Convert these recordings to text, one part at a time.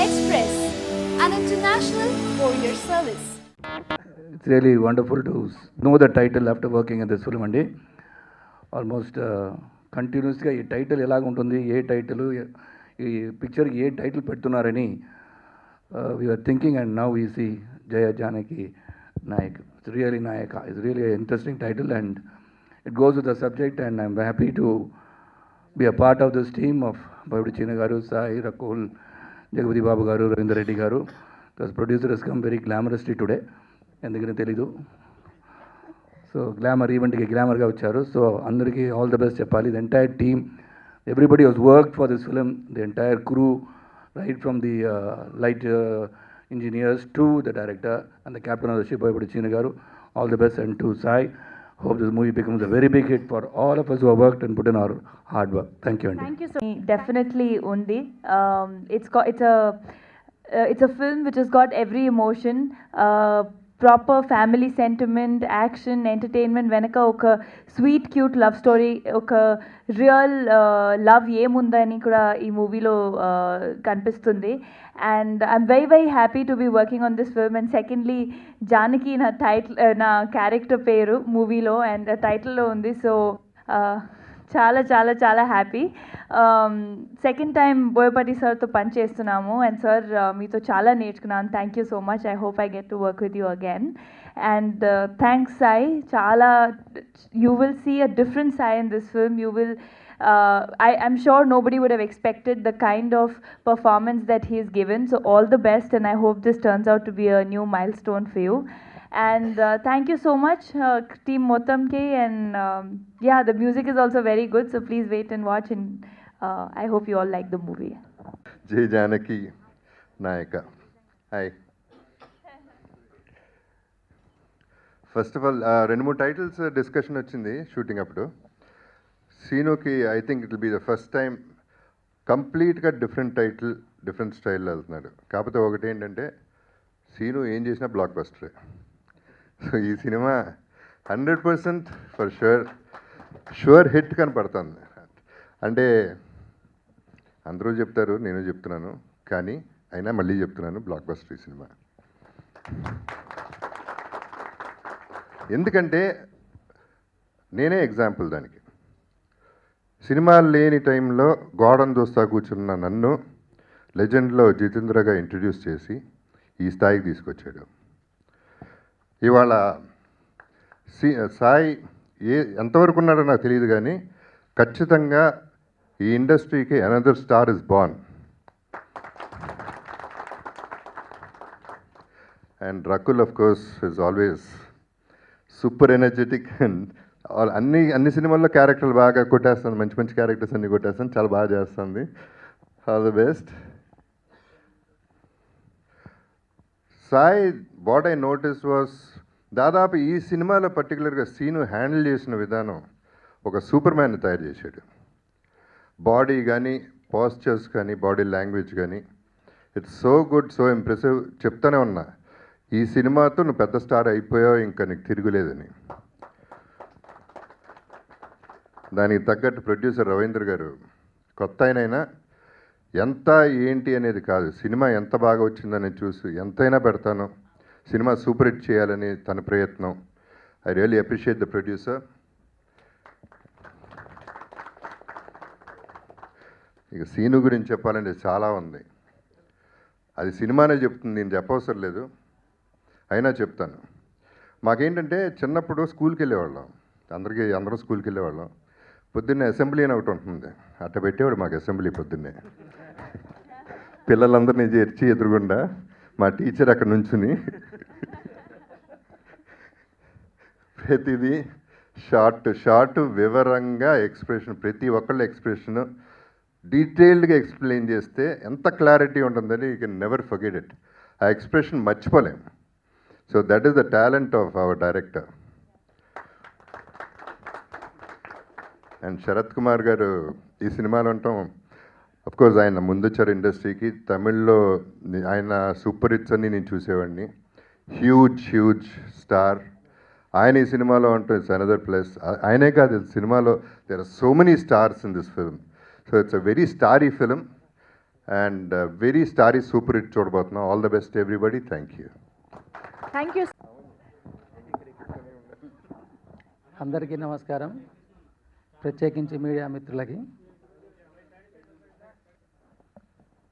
Express, an international courier service. It's really wonderful to know the title after working in this film అండి. Almost కంటిన్యూస్గా ఈ title ఎలాగ ఉంటుంది, ఏ title, ఈ పిక్చర్కి ఏ టైటిల్ పెడుతున్నారని we're thinking and now we see Jaya Janaki Nayak. It's really Nayaka. It's really interesting title and it goes with the subject and I'm happy to be a part of this team of బైడి చీన గారు, సాయి, రకుల్, జగపతి బాబు గారు, రవీందర్ రెడ్డి గారు. Because producer he's come very glamorously today, ఎందుకని తెలీదు. So glamour ఈవెంట్కి గ్లామర్గా వచ్చారు. సో అందరికీ ఆల్ ద బెస్ట్ చెప్పాలి. The entire team, everybody was work for this film, the entire crew, right from the light engineers to the director and the captain of the ship బైడి చీన గారు. All the best and to Sai. Hope this movie becomes a very big hit for all of us who have worked and put in our hard work. Thank you, Andy. Thank you so much. Definitely Undi. It's a film which has got every emotion, proper family sentiment, action, entertainment, వెనక ఒక sweet cute love story, ఒక real love ఏముందని కూడా ఈ మూవీలో కనిపిస్తుంది. And I'm very very happy to be working on this film. And secondly, Janaki నా title, నా క్యారెక్టర్ పేరు మూవీలో అండ్ టైటిల్లో ఉంది. సో చాలా చాలా చాలా హ్యాపీ. సెకండ్ టైం బోయపాటి సార్తో పని చేస్తున్నాము అండ్ సార్ మీతో చాలా నేర్చుకున్నాను. Thank you so much. I hope I get to work with you again. And thanks Sai. చాలా, you will see a different Sai in this film. You will I'm sure nobody would have expected the kind of performance that he's given. So all the best, and I hope this turns out to be a new milestone for you. And thank you so much, team Motam K. And yeah, the music is also very good. So please wait and watch. And I hope you all like the movie. Jay Janaki Nayaka. Hi. First of all, రెండు మూడు titles discussion వచ్చింది shooting అప్పుడు. సీనుకి I think it will be the first time కంప్లీట్గా different title, different స్టైల్లో వెళ్తున్నాడు. కాకపోతే ఒకటి ఏంటంటే, సీను ఏం చేసినా బ్లాక్ బస్టరే. సో ఈ సినిమా 100% ఫర్ షూర్ హిట్ కనపడుతుంది. అంటే అందరూ చెప్తారు, నేను చెప్తున్నాను, కానీ అయినా మళ్ళీ చెప్తున్నాను, బ్లాక్ బస్టర్ ఈ సినిమా. ఎందుకంటే నేనే ఎగ్జాంపుల్ దానికి. సినిమా లేని టైంలో గోడను దోస్తా కూర్చున్న నన్ను లెజెండ్లో జితేంద్రగా ఇంట్రడ్యూస్ చేసి ఈ స్థాయికి తీసుకొచ్చాడు. ఇవాళ సాయి ఎంతవరకు ఉన్నాడో నాకు తెలియదు, కానీ ఖచ్చితంగా ఈ ఇండస్ట్రీకి another star is born. And Rakul of course is always super energetic. And అన్ని సినిమాల్లో క్యారెక్టర్లు బాగా కొట్టేస్తుంది, మంచి మంచి క్యారెక్టర్స్ అన్ని కొట్టేస్తాను, చాలా బాగా చేస్తుంది. All the best. Sai, what I notice was, దాదాపు ఈ సినిమాలో పర్టికులర్గా సీను హ్యాండిల్ చేసిన విధానం ఒక సూపర్ మ్యాన్ని తయారు చేశాడు. బాడీ కానీ, పోస్చర్స్ కానీ, బాడీ లాంగ్వేజ్ కానీ, it's so good, so impressive. చెప్తానే ఉన్నా, ఈ సినిమాతో నువ్వు పెద్ద స్టార్ అయిపోయావు, ఇంకా నీకు తిరుగులేదని. దానికి తగ్గట్టు ప్రొడ్యూసర్ రవీంద్ర గారు, కొత్త అయినైనా ఎంత ఏంటి అనేది కాదు, సినిమా ఎంత బాగా వచ్చిందని చూసి ఎంతైనా పెడతాను, సినిమా సూపర్ హిట్ చేయాలని తన ప్రయత్నం. I really appreciate the producer. ఇక సీను గురించి చెప్పాలంటే చాలా ఉంది, అది సినిమానే చెప్తుంది, నేను చెప్పవసరం లేదు, అయినా చెప్తాను. మాకేంటంటే చిన్నప్పుడు స్కూల్కి వెళ్ళేవాళ్ళం, అందరూ స్కూల్కి వెళ్ళేవాళ్ళం. పొద్దున్నే అసెంబ్లీ అని ఒకటి ఉంటుంది, అట్ట పెట్టేవాడు మాకు అసెంబ్లీ పొద్దున్నే. పిల్లలందరినీ చేర్చి ఎదురుగుండా మా టీచర్ అక్కడ నుంచుని ప్రతిదీ షార్ట్ వివరంగా ఎక్స్ప్రెషన్, ప్రతి ఒక్కళ్ళ ఎక్స్ప్రెషన్ డీటెయిల్డ్గా ఎక్స్ప్లెయిన్ చేస్తే ఎంత క్లారిటీ ఉంటుందని you can never forget it. ఆ ఎక్స్ప్రెషన్ మర్చిపోలేం. So that is the talent of our director. And Sarath Kumar గారు ఈ సినిమాలో ఉంటాం. అఫ్కోర్స్ ఆయన ముందు వచ్చారు ఇండస్ట్రీకి. తమిళ్లో ఆయన సూపర్ హిట్స్ అన్ని నేను చూసేవాడిని. Huge star. ఆయన ఈ సినిమాలో ఉంటాం, ఇట్స్ అనదర్ ప్లస్. ఆయనే కాదు, సినిమాలో there are so many stars in this film. So it's a very starry film. And very starry super hit చూడబోతున్నాం. All the best everybody. Thank you. Thank you. అందరికీ నమస్కారం, ప్రత్యేకించి మీడియా మిత్రులకి.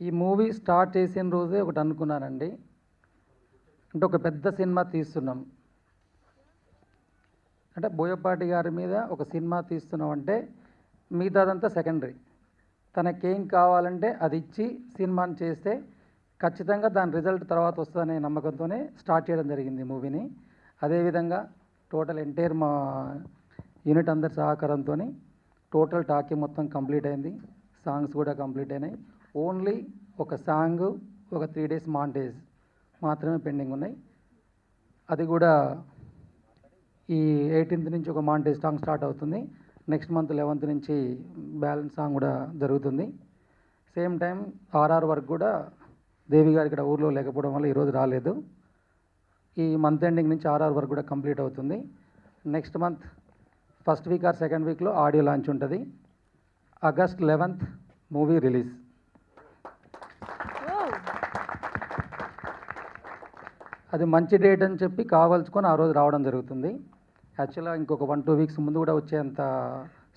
ఈ movie start చేసిన రోజే ఒకటి అనుకున్నానండి, అంటే ఒక పెద్ద సినిమా తీస్తున్నాం అంటే బోయపాటి గారి మీద ఒక సినిమా తీస్తున్నాం అంటే మిగతాదంతా సెకండరీ. తనకేం కావాలంటే అది ఇచ్చి సినిమాని చేస్తే ఖచ్చితంగా దాని రిజల్ట్ తర్వాత వస్తుందనే నమ్మకంతోనే స్టార్ట్ చేయడం జరిగింది మూవీని. అదేవిధంగా టోటల్ ఎంటైర్ మా యూనిట్ అందరి సహకారంతో టోటల్ టాకీ మొత్తం కంప్లీట్ అయింది. సాంగ్స్ కూడా కంప్లీట్ అయినాయి. ఓన్లీ ఒక సాంగ్, ఒక 3 days మాంటేజ్ మాత్రమే పెండింగ్ ఉన్నాయి. అది కూడా ఈ 18th నుంచి ఒక మాంటేజ్ సాంగ్ స్టార్ట్ అవుతుంది. నెక్స్ట్ మంత్ 11th నుంచి బ్యాలెన్స్ సాంగ్ కూడా జరుగుతుంది. సేమ్ టైం ఆర్ఆర్ వర్క్ కూడా దేవి గారు ఇక్కడ ఊర్లో లేకపోవడం వల్ల ఈరోజు రాలేదు. ఈ మంత్ ఎండింగ్ నుంచి ఆర్ఆర్ వర్క్ కూడా కంప్లీట్ అవుతుంది. Next month first week or second వీక్లో ఆడియో లాంచ్ ఉంటుంది. August 11th movie release. అది మంచి డేట్ అని చెప్పి కావాల్సుకొని ఆ రోజు రావడం జరుగుతుంది. యాక్చువల్గా ఇంకొక 1-2 weeks ముందు కూడా వచ్చేంత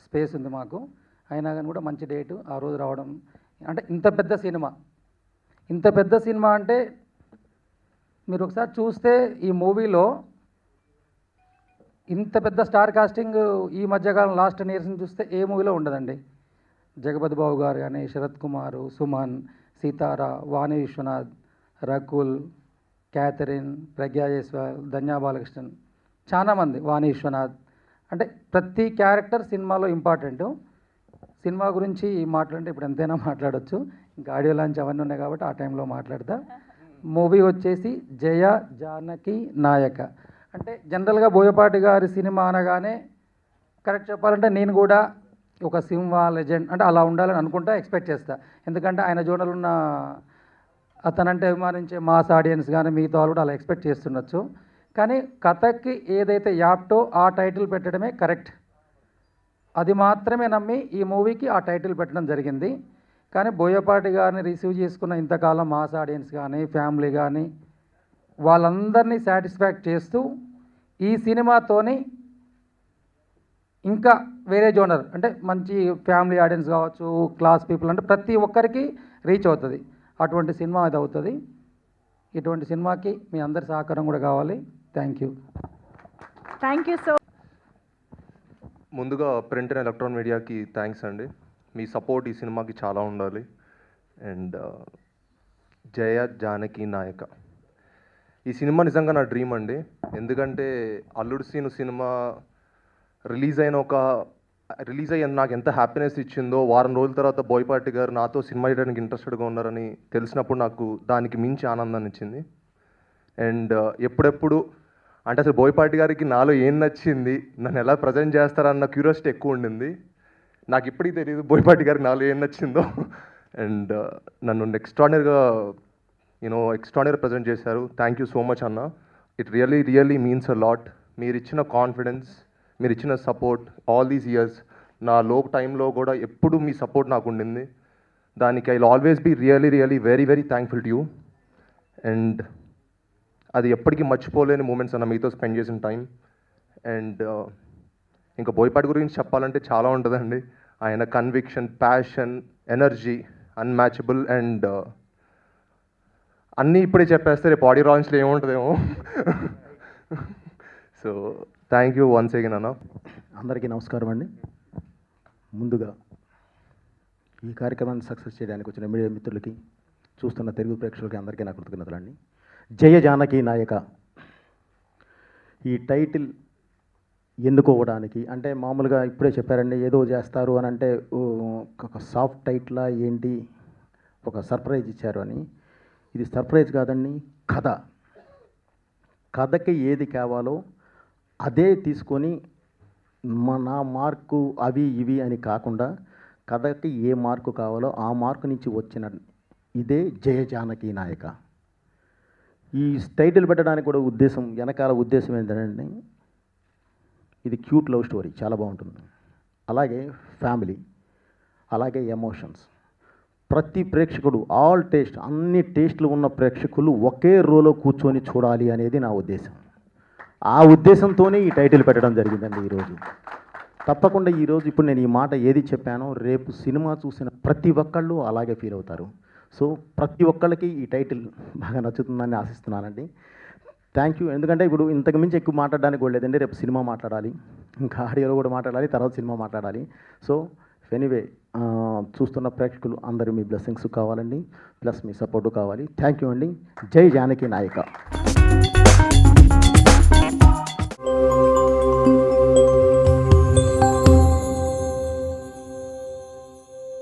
స్పేస్ ఉంది మాకు. అయినా కానీ కూడా మంచి డేటు ఆ రోజు రావడం, అంటే ఇంత పెద్ద సినిమా అంటే మీరు ఒకసారి చూస్తే ఈ మూవీలో ఇంత పెద్ద స్టార్ కాస్టింగ్ ఈ మధ్యకాలం లాస్ట్ 10 years చూస్తే ఏ మూవీలో ఉండదండి. జగపతి బాబు గారు కానీ, శరత్ కుమార్, సుమన్, సీతారా, వాణి విశ్వనాథ్, రకుల్, క్యాథరిన్, ప్రజ్ఞా జైస్వాల్, ధన్యా బాలకృష్ణన్, చాలామంది, వాణి విశ్వనాథ్. అంటే ప్రతి క్యారెక్టర్ సినిమాలో ఇంపార్టెంటు. సినిమా గురించి మాట్లాడితే ఇప్పుడు ఎంతైనా మాట్లాడవచ్చు. ఇంకా ఆడియో లాంచ్ అవన్నీ ఉన్నాయి కాబట్టి ఆ టైంలో మాట్లాడతా. మూవీ వచ్చేసి జయ జానకి నాయక. అంటే జనరల్గా బోయపాటి గారి సినిమా అనగానే కరెక్ట్ చెప్పాలంటే నేను కూడా ఒక సింహ లెజెండ్ అంటే అలా ఉండాలని అనుకుంటా, ఎక్స్పెక్ట్ చేస్తా. ఎందుకంటే ఆయన జోనల్ ఉన్న అతనంటే అభిమానించే మాస్ ఆడియన్స్ కానీ మిగతా వాళ్ళు కూడా అలా ఎక్స్పెక్ట్ చేస్తుండొచ్చు. కానీ కథకి ఏదైతే యాప్టో ఆ టైటిల్ పెట్టడమే కరెక్ట్. అది మాత్రమే నమ్మి ఈ మూవీకి ఆ టైటిల్ పెట్టడం జరిగింది. కానీ బోయపాటి గారిని రిసీవ్ చేసుకున్న ఇంతకాలం మాస్ ఆడియన్స్ కానీ, ఫ్యామిలీ కానీ, వాళ్ళందరినీ సాటిస్ఫాక్ట్ చేస్తూ ఈ సినిమాతోని ఇంకా వేరే జోనర్ అంటే మంచి ఫ్యామిలీ ఆడియన్స్ కావచ్చు, క్లాస్ పీపుల్ అంటే ప్రతి ఒక్కరికి రీచ్ అవుతుంది. అటువంటి సినిమా ఇది అవుతుంది. ఇటువంటి సినిమాకి మీ అందరి సహకారం కూడా కావాలి. Thank you. Thank you so. ముందుగా ప్రింట్ అండ్ ఎలక్ట్రానిక్ మీడియాకి థ్యాంక్స్ అండి. మీ సపోర్ట్ ఈ సినిమాకి చాలా ఉండాలి. అండ్ జయ జానకి నాయక ఈ సినిమా నిజంగా నా డ్రీమ్ అండి. ఎందుకంటే అల్లుడు సీను సినిమా రిలీజ్ అయ్యి నాకు ఎంత హ్యాపీనెస్ ఇచ్చిందో, వారం రోజుల తర్వాత బోయపాటి గారు నాతో సినిమా చేయడానికి ఇంట్రెస్టెడ్గా ఉన్నారని తెలిసినప్పుడు నాకు దానికి మించి ఆనందాన్ని ఇచ్చింది. అండ్ ఎప్పుడెప్పుడు అంటే అసలు బోయపాటి గారికి నాలో ఏం నచ్చింది, నన్ను ఎలా ప్రజెంట్ చేస్తారన్న క్యూరియాసిటీ ఎక్కువ ఉండింది. నాకు ఇప్పటికీ తెలియదు బోయపాటి గారికి నాలో ఏం నచ్చిందో. అండ్ నన్ను ఎక్స్ట్రాడినరీ ప్రజెంట్ చేశారు. థ్యాంక్ యూ సో మచ్ అన్న. It really means a lot. మీరు ఇచ్చిన కాన్ఫిడెన్స్, మీరు ఇచ్చిన సపోర్ట్ ఆల్ దీస్ ఇయర్స్, నా లో టైంలో కూడా ఎప్పుడు మీ సపోర్ట్ నాకు ఉండింది. దానికి I will always be really very thankful to you. And అది ఎప్పటికీ మర్చిపోలేని మూమెంట్స్ అన్న మీతో స్పెండ్ చేసిన టైం. అండ్ ఇంకా బోయపాటి గురించి చెప్పాలంటే చాలా ఉంటుందండి. ఆయన conviction, passion, energy unmatchable. And అన్నీ ఇప్పుడే చెప్పేస్తే రేపు ఆడియో లాంచ్లో ఏముంటుందేమో. So thank you once again అన్న. అందరికీ నమస్కారం అండి. ముందుగా ఈ కార్యక్రమాన్ని సక్సెస్ చేయడానికి వచ్చిన మీడియా మిత్రులకి, చూస్తున్న తెలుగు ప్రేక్షకులకి అందరికీ నా కృతజ్ఞతలండి. జయ జానకి నాయక ఈ టైటిల్ ఎన్నుకోవడానికి అంటే మామూలుగా ఇప్పుడే చెప్పారండి, ఏదో చేస్తారు అని అంటే ఒక సాఫ్ట్ టైటిలా ఏంటి, ఒక సర్ప్రైజ్ ఇచ్చారు అని. ఇది సర్ప్రైజ్ కాదండి, కథకి ఏది కావాలో అదే తీసుకొని నా మార్కు అవి ఇవి అని కాకుండా కథకి ఏ మార్కు కావాలో ఆ మార్కు నుంచి వచ్చిన ఇదే జయ జానకి నాయక. ఈ టైటిల్ పెట్టడానికి కూడా వెనకాల ఉద్దేశం ఏంటంటే ఇది క్యూట్ లవ్ స్టోరీ, చాలా బాగుంటుంది. అలాగే ఫ్యామిలీ, అలాగే ఎమోషన్స్, ప్రతి ప్రేక్షకుడు ఆల్ టేస్ట్ అన్ని టేస్ట్లు ఉన్న ప్రేక్షకులు ఒకే రోలో కూర్చొని చూడాలి అనేది నా ఉద్దేశం. ఆ ఉద్దేశంతోనే ఈ టైటిల్ పెట్టడం జరిగిందండి ఈరోజు. తప్పకుండా ఈరోజు ఇప్పుడు నేను ఈ మాట ఏది చెప్పానో రేపు సినిమా చూసిన ప్రతి ఒక్కళ్ళు అలాగే ఫీల్ అవుతారు. సో ప్రతి ఒక్కళ్ళకి ఈ టైటిల్ బాగా నచ్చుతుందని ఆశిస్తున్నానండి. Thank you. ఎందుకంటే ఇప్పుడు ఇంతకు మించి ఎక్కువ మాట్లాడడానికి కూడా లేదండి. రేపు సినిమా మాట్లాడాలి, ఇంకా ఆడియోలో కూడా మాట్లాడాలి, తర్వాత సినిమా మాట్లాడాలి. సో ఎనీవే చూస్తున్న ప్రేక్షకులు అందరూ మీ బ్లెస్సింగ్స్ కావాలండి, ప్లస్ మీ సపోర్టు కావాలి. థ్యాంక్ యూ అండి. జై జానకి నాయక.